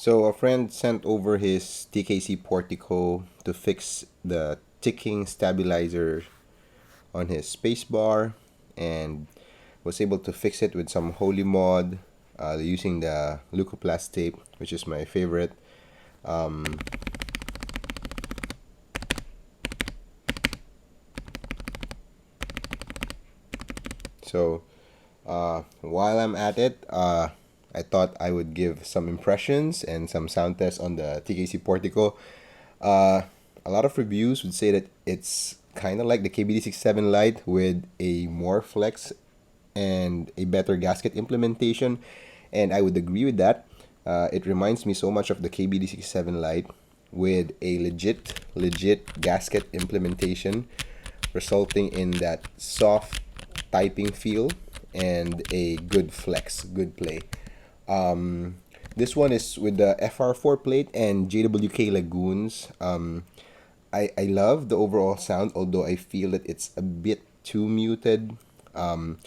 So a friend sent over his TKC Portico to fix the ticking stabilizer on his spacebar, and was able to fix it with some holy mod using the leucoplast tape, which is my favorite. Um, so while I'm at it, I thought I would give some impressions and some sound tests on the TKC Portico. Uh, a lot of reviews would say that it's kind of like the KBD67 Lite with a more flex and a better gasket implementation, and I would agree with that. It reminds me so much of the KBD67 Lite with a legit gasket implementation, resulting in that soft typing feel and a good flex, good play. Um, this one is with the FR4 plate and JWK Lagoons. I love the overall sound, although I feel that it's a bit too muted. Um,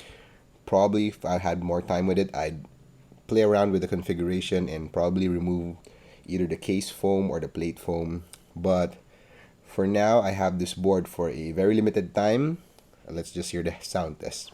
Probably if I had more time with it, I'd play around with the configuration and probably remove either the case foam or the plate foam. But for now, I have this board for a very limited time. Let's just hear the sound test.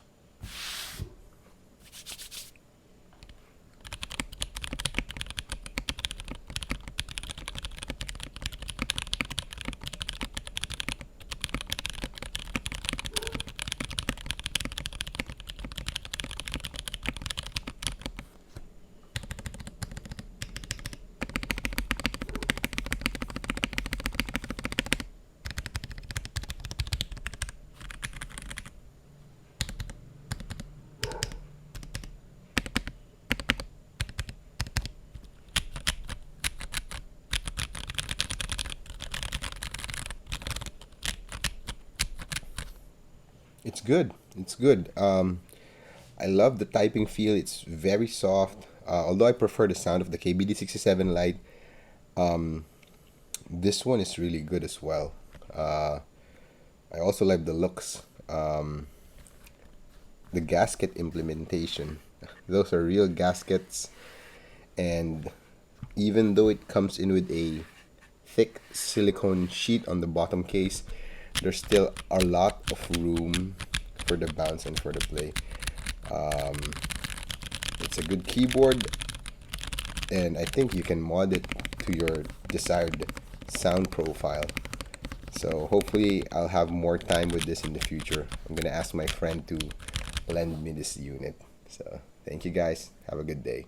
It's good. It's good. I love the typing feel. It's very soft. Although I prefer the sound of the KBD67 Lite, um, this one is really good as well. Uh, I also like the looks. The gasket implementation. Those are real gaskets, and even though it comes in with a thick silicone sheet on the bottom case, there's still a lot of room for the bounce and for the play. Um, it's a good keyboard, and I think you can mod it to your desired sound profile. So hopefully I'll have more time with this in the future. I'm gonna ask my friend to lend me this unit. So thank you guys. Have a good day.